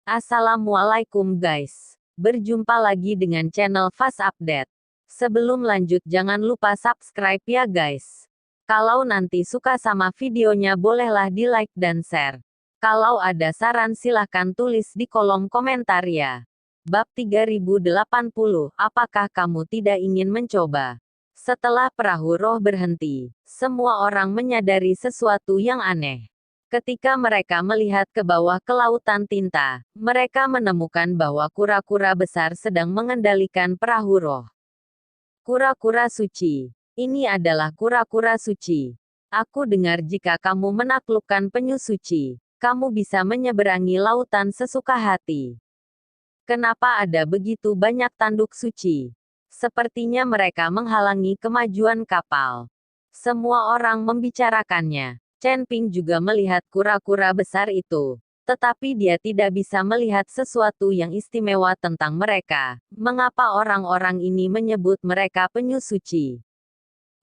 Assalamualaikum guys. Berjumpa lagi dengan channel Fast Update. Sebelum lanjut jangan lupa subscribe ya guys. Kalau nanti suka sama videonya bolehlah di like dan share. Kalau ada saran silahkan tulis di kolom komentar ya. Bab 3080, apakah kamu tidak ingin mencoba? Setelah perahu roh berhenti, semua orang menyadari sesuatu yang aneh. Ketika mereka melihat ke bawah ke lautan tinta, mereka menemukan bahwa kura-kura besar sedang mengendalikan perahu roh. Kura-kura suci. Ini adalah kura-kura suci. Aku dengar jika kamu menaklukkan penyu suci, kamu bisa menyeberangi lautan sesuka hati. Kenapa ada begitu banyak tanduk suci? Sepertinya mereka menghalangi kemajuan kapal. Semua orang membicarakannya. Chen Ping juga melihat kura-kura besar itu. Tetapi dia tidak bisa melihat sesuatu yang istimewa tentang mereka. Mengapa orang-orang ini menyebut mereka penyu suci?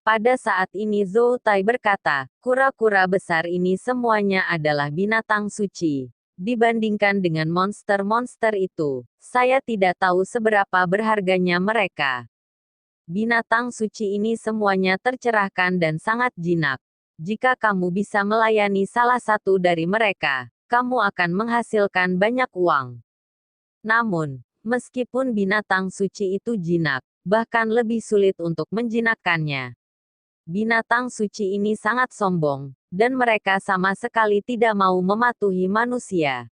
Pada saat ini Zhou Tai berkata, kura-kura besar ini semuanya adalah binatang suci. Dibandingkan dengan monster-monster itu, saya tidak tahu seberapa berharganya mereka. Binatang suci ini semuanya tercerahkan dan sangat jinak. Jika kamu bisa melayani salah satu dari mereka, kamu akan menghasilkan banyak uang. Namun, meskipun binatang suci itu jinak, bahkan lebih sulit untuk menjinakkannya. Binatang suci ini sangat sombong, dan mereka sama sekali tidak mau mematuhi manusia.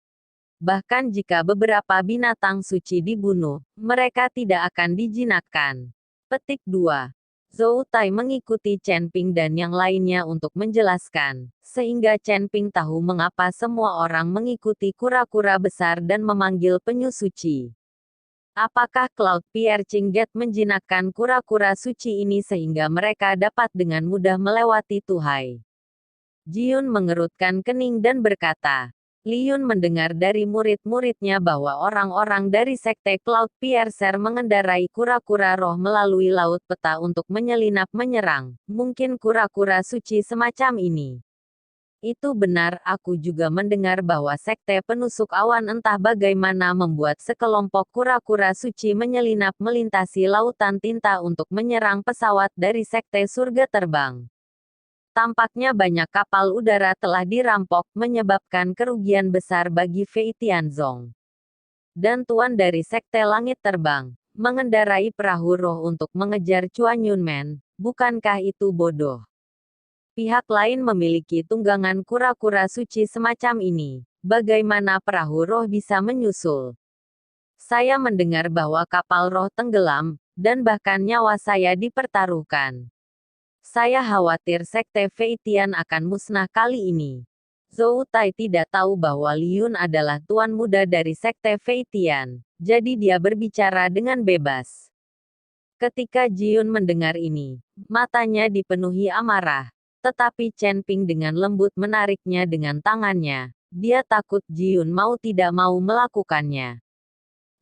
Bahkan jika beberapa binatang suci dibunuh, mereka tidak akan dijinakkan. Petik 2. Zhou Tai mengikuti Chen Ping dan yang lainnya untuk menjelaskan, sehingga Chen Ping tahu mengapa semua orang mengikuti kura-kura besar dan memanggil penyu suci. Apakah Cloud Piercing Gate menjinakkan kura-kura suci ini sehingga mereka dapat dengan mudah melewati Tuhai? Jiun mengerutkan kening dan berkata, Liun mendengar dari murid-muridnya bahwa orang-orang dari sekte Cloud Piercer mengendarai kura-kura roh melalui laut peta untuk menyelinap menyerang, mungkin kura-kura suci semacam ini. Itu benar, aku juga mendengar bahwa sekte penusuk awan entah bagaimana membuat sekelompok kura-kura suci menyelinap melintasi lautan tinta untuk menyerang pesawat dari sekte surga terbang. Tampaknya banyak kapal udara telah dirampok, menyebabkan kerugian besar bagi Fei Tianzong. Dan tuan dari sekte langit terbang, mengendarai perahu roh untuk mengejar Chuan Yunmen, bukankah itu bodoh? Pihak lain memiliki tunggangan kura-kura suci semacam ini, bagaimana perahu roh bisa menyusul? Saya mendengar bahwa kapal roh tenggelam, dan bahkan nyawa saya dipertaruhkan. Saya khawatir sekte Fei Tian akan musnah kali ini. Zhou Tai tidak tahu bahwa Liun adalah tuan muda dari sekte Fei Tian, jadi dia berbicara dengan bebas. Ketika Jiun mendengar ini, matanya dipenuhi amarah. Tetapi Chen Ping dengan lembut menariknya dengan tangannya. Dia takut Jiun mau tidak mau melakukannya.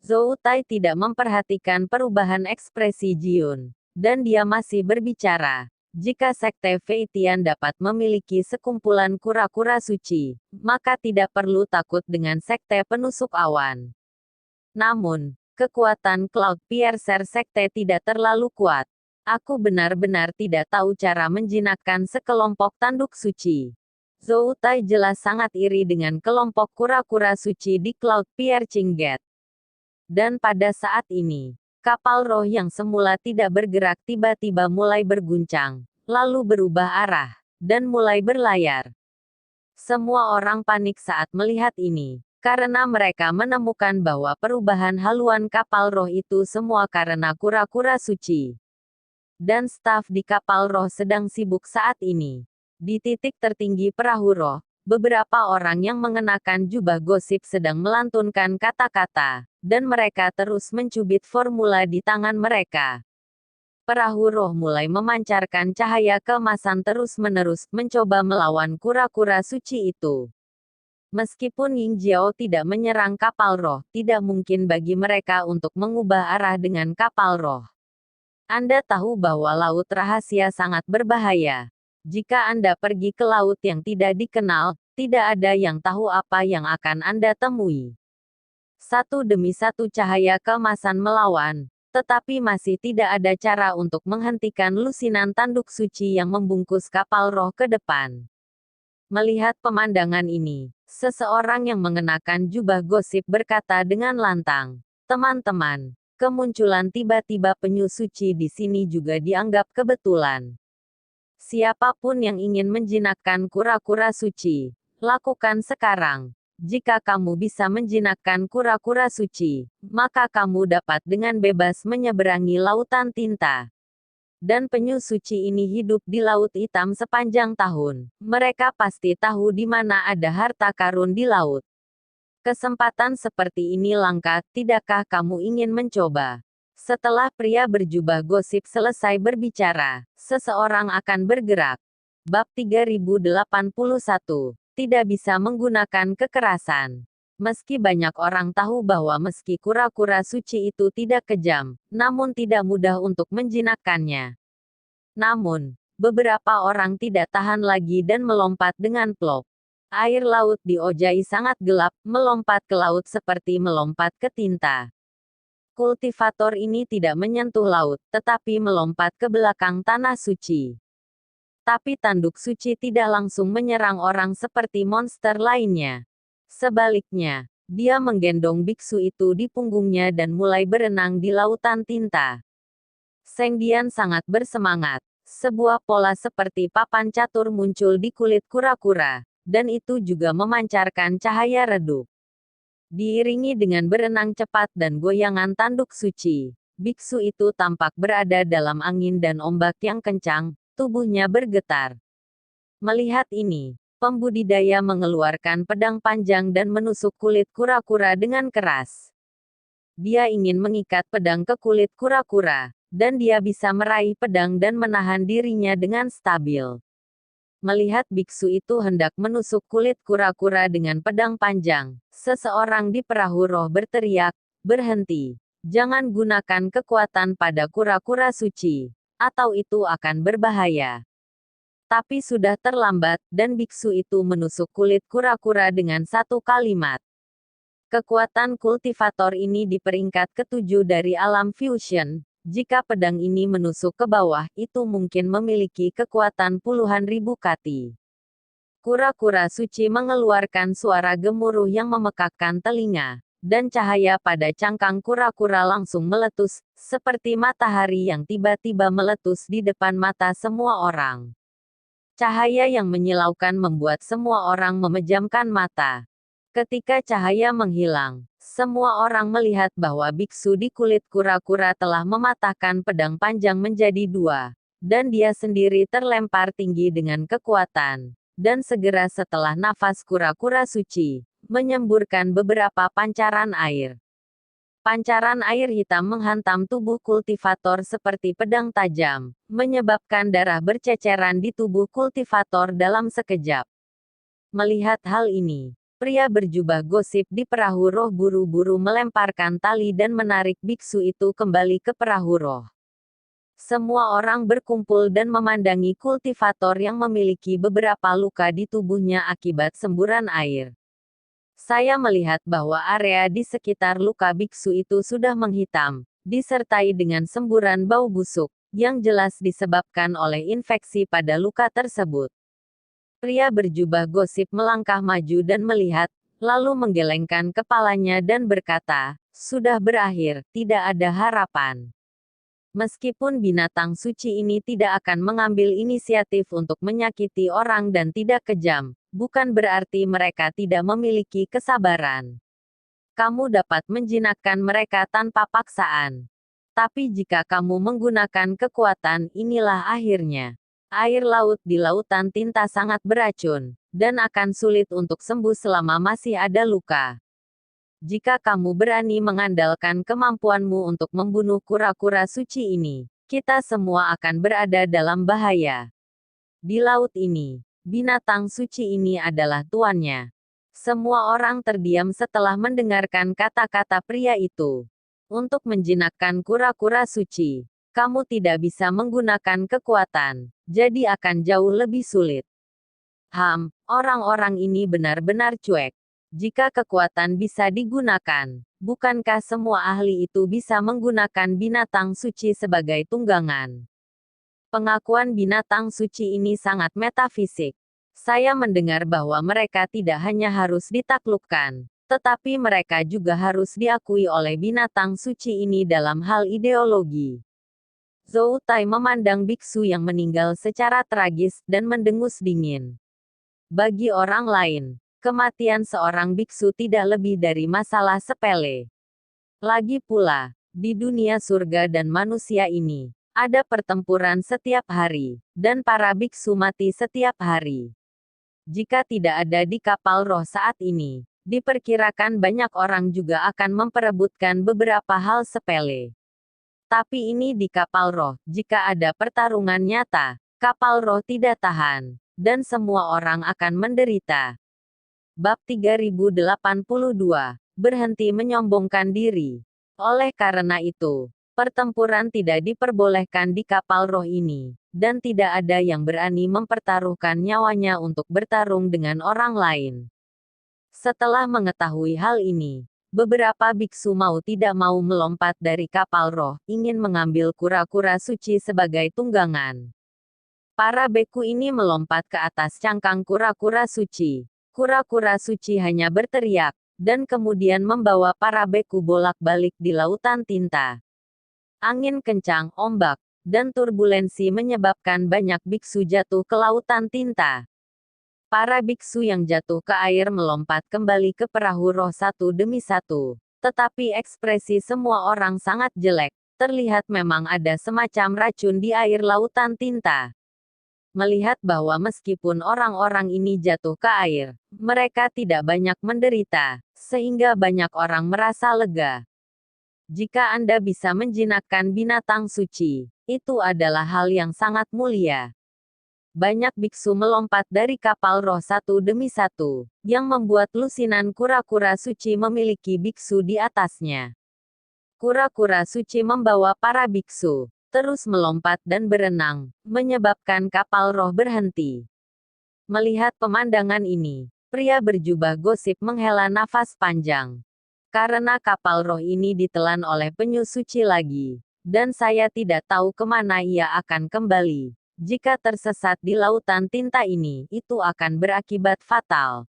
Zhou Tai tidak memperhatikan perubahan ekspresi Jiun, dan dia masih berbicara. Jika sekte Fei Tian dapat memiliki sekumpulan kura-kura suci, maka tidak perlu takut dengan sekte penusuk awan. Namun, kekuatan Cloud Piercer sekte tidak terlalu kuat. Aku benar-benar tidak tahu cara menjinakkan sekelompok tanduk suci. Zhou Tai jelas sangat iri dengan kelompok kura-kura suci di Cloud Piercing Gate. Dan pada saat ini, kapal roh yang semula tidak bergerak tiba-tiba mulai berguncang, lalu berubah arah, dan mulai berlayar. Semua orang panik saat melihat ini, karena mereka menemukan bahwa perubahan haluan kapal roh itu semua karena kura-kura suci. Dan staf di kapal roh sedang sibuk saat ini. Di titik tertinggi perahu roh, beberapa orang yang mengenakan jubah gosip sedang melantunkan kata-kata, dan mereka terus mencubit formula di tangan mereka. Perahu roh mulai memancarkan cahaya keemasan terus-menerus, mencoba melawan kura-kura suci itu. Meskipun Ying Jiao tidak menyerang kapal roh, tidak mungkin bagi mereka untuk mengubah arah dengan kapal roh. Anda tahu bahwa laut rahasia sangat berbahaya. Jika Anda pergi ke laut yang tidak dikenal, tidak ada yang tahu apa yang akan Anda temui. Satu demi satu cahaya keemasan melawan, tetapi masih tidak ada cara untuk menghentikan lusinan tanduk suci yang membungkus kapal roh ke depan. Melihat pemandangan ini, seseorang yang mengenakan jubah gosip berkata dengan lantang, "Teman-teman, kemunculan tiba-tiba penyu suci di sini juga dianggap kebetulan. Siapapun yang ingin menjinakkan kura-kura suci, lakukan sekarang. Jika kamu bisa menjinakkan kura-kura suci, maka kamu dapat dengan bebas menyeberangi lautan tinta." Dan penyu suci ini hidup di Laut Hitam sepanjang tahun. Mereka pasti tahu di mana ada harta karun di laut. Kesempatan seperti ini langka, tidakkah kamu ingin mencoba? Setelah pria berjubah gosip selesai berbicara, seseorang akan bergerak. Bab 3081. Tidak bisa menggunakan kekerasan. Meski banyak orang tahu bahwa meski kura-kura suci itu tidak kejam, namun tidak mudah untuk menjinakkannya. Namun, beberapa orang tidak tahan lagi dan melompat dengan plop. Air laut di Ojai sangat gelap, melompat ke laut seperti melompat ke tinta. Kultivator ini tidak menyentuh laut, tetapi melompat ke belakang tanah suci. Tapi tanduk suci tidak langsung menyerang orang seperti monster lainnya. Sebaliknya, dia menggendong biksu itu di punggungnya dan mulai berenang di lautan tinta. Sengdian sangat bersemangat. Sebuah pola seperti papan catur muncul di kulit kura-kura, dan itu juga memancarkan cahaya redup. Diiringi dengan berenang cepat dan goyangan tanduk suci, biksu itu tampak berada dalam angin dan ombak yang kencang, tubuhnya bergetar. Melihat ini, pembudidaya mengeluarkan pedang panjang dan menusuk kulit kura-kura dengan keras. Dia ingin mengikat pedang ke kulit kura-kura, dan dia bisa meraih pedang dan menahan dirinya dengan stabil. Melihat biksu itu hendak menusuk kulit kura-kura dengan pedang panjang, seseorang di perahu roh berteriak, "Berhenti! Jangan gunakan kekuatan pada kura-kura suci, atau itu akan berbahaya." Tapi sudah terlambat, dan biksu itu menusuk kulit kura-kura dengan satu kalimat. Kekuatan kultivator ini di peringkat ke-7 dari alam fusion. Jika pedang ini menusuk ke bawah, itu mungkin memiliki kekuatan puluhan ribu kati. Kura-kura suci mengeluarkan suara gemuruh yang memekakkan telinga, dan cahaya pada cangkang kura-kura langsung meletus, seperti matahari yang tiba-tiba meletus di depan mata semua orang. Cahaya yang menyilaukan membuat semua orang memejamkan mata. Ketika cahaya menghilang, semua orang melihat bahwa biksu di kulit kura-kura telah mematahkan pedang panjang menjadi dua, dan dia sendiri terlempar tinggi dengan kekuatan. Dan segera setelah nafas kura-kura suci, menyemburkan beberapa pancaran air. Pancaran air hitam menghantam tubuh kultivator seperti pedang tajam, menyebabkan darah berceceran di tubuh kultivator dalam sekejap. Melihat hal ini, pria berjubah gosip di perahu roh buru-buru melemparkan tali dan menarik biksu itu kembali ke perahu roh. Semua orang berkumpul dan memandangi kultivator yang memiliki beberapa luka di tubuhnya akibat semburan air. Saya melihat bahwa area di sekitar luka biksu itu sudah menghitam, disertai dengan semburan bau busuk, yang jelas disebabkan oleh infeksi pada luka tersebut. Pria berjubah gosip melangkah maju dan melihat, lalu menggelengkan kepalanya dan berkata, "Sudah berakhir, tidak ada harapan." Meskipun binatang suci ini tidak akan mengambil inisiatif untuk menyakiti orang dan tidak kejam, bukan berarti mereka tidak memiliki kesabaran. Kamu dapat menjinakkan mereka tanpa paksaan. Tapi jika kamu menggunakan kekuatan, inilah akhirnya. Air laut di lautan tinta sangat beracun, dan akan sulit untuk sembuh selama masih ada luka. Jika kamu berani mengandalkan kemampuanmu untuk membunuh kura-kura suci ini, kita semua akan berada dalam bahaya. Di laut ini, binatang suci ini adalah tuannya. Semua orang terdiam setelah mendengarkan kata-kata pria itu. Untuk menjinakkan kura-kura suci, kamu tidak bisa menggunakan kekuatan, jadi akan jauh lebih sulit. Orang-orang ini benar-benar cuek. Jika kekuatan bisa digunakan, Bukankah semua ahli itu bisa menggunakan binatang suci sebagai tunggangan? Pengakuan binatang suci ini sangat metafisik. Saya mendengar bahwa mereka tidak hanya harus ditaklukkan, tetapi mereka juga harus diakui oleh binatang suci ini dalam hal ideologi. Zhou Tai memandang biksu yang meninggal secara tragis dan mendengus dingin. Bagi orang lain, kematian seorang biksu tidak lebih dari masalah sepele. Lagi pula, di dunia surga dan manusia ini, ada pertempuran setiap hari, dan para biksu mati setiap hari. Jika tidak ada di kapal roh saat ini, diperkirakan banyak orang juga akan memperebutkan beberapa hal sepele. Tapi ini di kapal roh, jika ada pertarungan nyata, kapal roh tidak tahan, dan semua orang akan menderita. Bab 3082, berhenti menyombongkan diri. Oleh karena itu, pertempuran tidak diperbolehkan di kapal roh ini, dan tidak ada yang berani mempertaruhkan nyawanya untuk bertarung dengan orang lain. Setelah mengetahui hal ini, beberapa biksu mau tidak mau melompat dari kapal roh, ingin mengambil kura-kura suci sebagai tunggangan. Para beku ini melompat ke atas cangkang kura-kura suci. Kura-kura suci hanya berteriak, dan kemudian membawa para beku bolak-balik di lautan tinta. Angin kencang, ombak, dan turbulensi menyebabkan banyak biksu jatuh ke lautan tinta. Para biksu yang jatuh ke air melompat kembali ke perahu roh satu demi satu. Tetapi ekspresi semua orang sangat jelek. Terlihat memang ada semacam racun di air lautan tinta. Melihat bahwa meskipun orang-orang ini jatuh ke air, mereka tidak banyak menderita, sehingga banyak orang merasa lega. Jika Anda bisa menjinakkan binatang suci, itu adalah hal yang sangat mulia. Banyak biksu melompat dari kapal roh satu demi satu, yang membuat lusinan kura-kura suci memiliki biksu di atasnya. Kura-kura suci membawa para biksu terus melompat dan berenang, menyebabkan kapal roh berhenti. Melihat pemandangan ini, pria berjubah gosip menghela nafas panjang. Karena kapal roh ini ditelan oleh penyu suci lagi, dan saya tidak tahu kemana ia akan kembali. Jika tersesat di lautan tinta ini, itu akan berakibat fatal.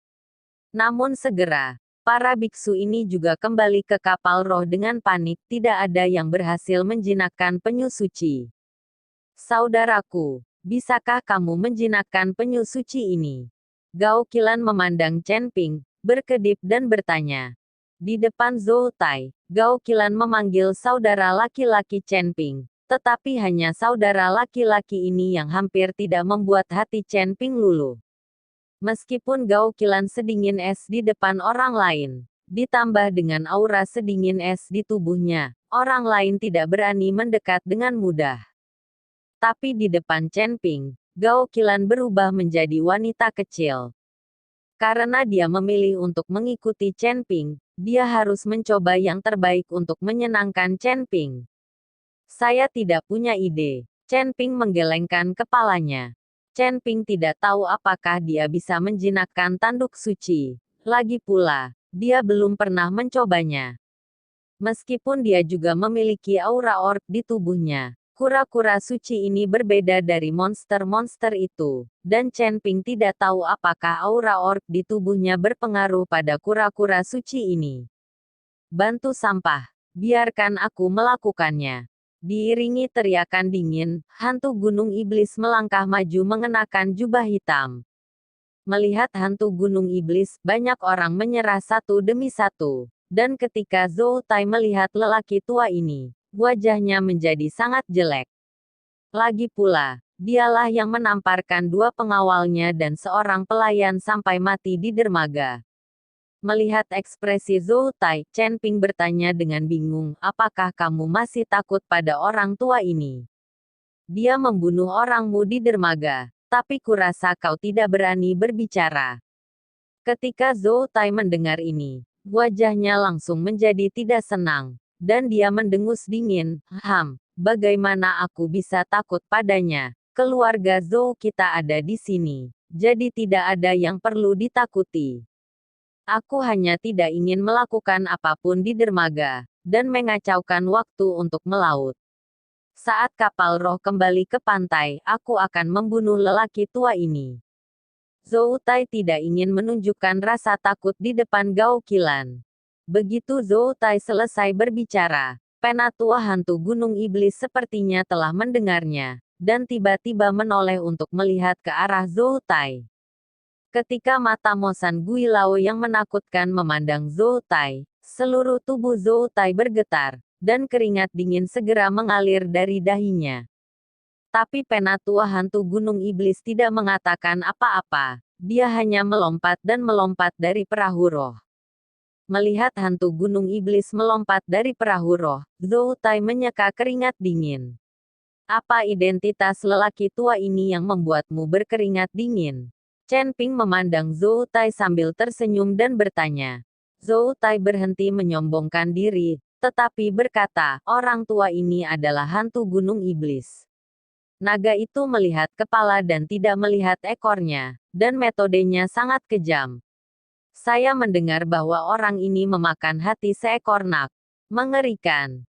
Namun segera, para biksu ini juga kembali ke kapal roh dengan panik, tidak ada yang berhasil menjinakkan penyu suci. Saudaraku, bisakah kamu menjinakkan penyu suci ini? Gao Qilan memandang Chen Ping, berkedip dan bertanya. Di depan Zhou Tai, Gao Qilan memanggil saudara laki-laki Chen Ping, tetapi hanya saudara laki-laki ini yang hampir tidak membuat hati Chen Ping luluh. Meskipun Gao Qilan sedingin es di depan orang lain, ditambah dengan aura sedingin es di tubuhnya, orang lain tidak berani mendekat dengan mudah. Tapi di depan Chen Ping, Gao Qilan berubah menjadi wanita kecil. Karena dia memilih untuk mengikuti Chen Ping, dia harus mencoba yang terbaik untuk menyenangkan Chen Ping. Saya tidak punya ide. Chen Ping menggelengkan kepalanya. Chen Ping tidak tahu apakah dia bisa menjinakkan tanduk suci. Lagi pula, dia belum pernah mencobanya. Meskipun dia juga memiliki aura orc di tubuhnya, kura-kura suci ini berbeda dari monster-monster itu, dan Chen Ping tidak tahu apakah aura orc di tubuhnya berpengaruh pada kura-kura suci ini. Bantu sampah, biarkan aku melakukannya. Diiringi teriakan dingin, hantu gunung iblis melangkah maju mengenakan jubah hitam. Melihat hantu gunung iblis, banyak orang menyerah satu demi satu. Dan ketika Zhou Tai melihat lelaki tua ini, wajahnya menjadi sangat jelek. Lagi pula, dialah yang menamparkan dua pengawalnya dan seorang pelayan sampai mati di dermaga. Melihat ekspresi Zhou Tai, Chen Ping bertanya dengan bingung, apakah kamu masih takut pada orang tua ini? Dia membunuh orangmu di dermaga, tapi kurasa kau tidak berani berbicara. Ketika Zhou Tai mendengar ini, wajahnya langsung menjadi tidak senang, dan dia mendengus dingin, bagaimana aku bisa takut padanya? Keluarga Zhou kita ada di sini, jadi tidak ada yang perlu ditakuti. Aku hanya tidak ingin melakukan apapun di dermaga, dan mengacaukan waktu untuk melaut. Saat kapal roh kembali ke pantai, aku akan membunuh lelaki tua ini. Zhou Tai tidak ingin menunjukkan rasa takut di depan Gao Qilan. Begitu Zhou Tai selesai berbicara, penatua hantu gunung iblis sepertinya telah mendengarnya, dan tiba-tiba menoleh untuk melihat ke arah Zhou Tai. Ketika mata Mo San Gui Lao yang menakutkan memandang Zhou Tai, seluruh tubuh Zhou Tai bergetar, dan keringat dingin segera mengalir dari dahinya. Tapi penatua hantu gunung iblis tidak mengatakan apa-apa, dia hanya melompat dan melompat dari perahu roh. Melihat hantu gunung iblis melompat dari perahu roh, Zhou Tai menyeka keringat dingin. Apa identitas lelaki tua ini yang membuatmu berkeringat dingin? Chen Ping memandang Zhou Tai sambil tersenyum dan bertanya. Zhou Tai berhenti menyombongkan diri, tetapi berkata, orang tua ini adalah hantu gunung iblis. Naga itu melihat kepala dan tidak melihat ekornya, dan metodenya sangat kejam. Saya mendengar bahwa orang ini memakan hati seekor nak. Mengerikan.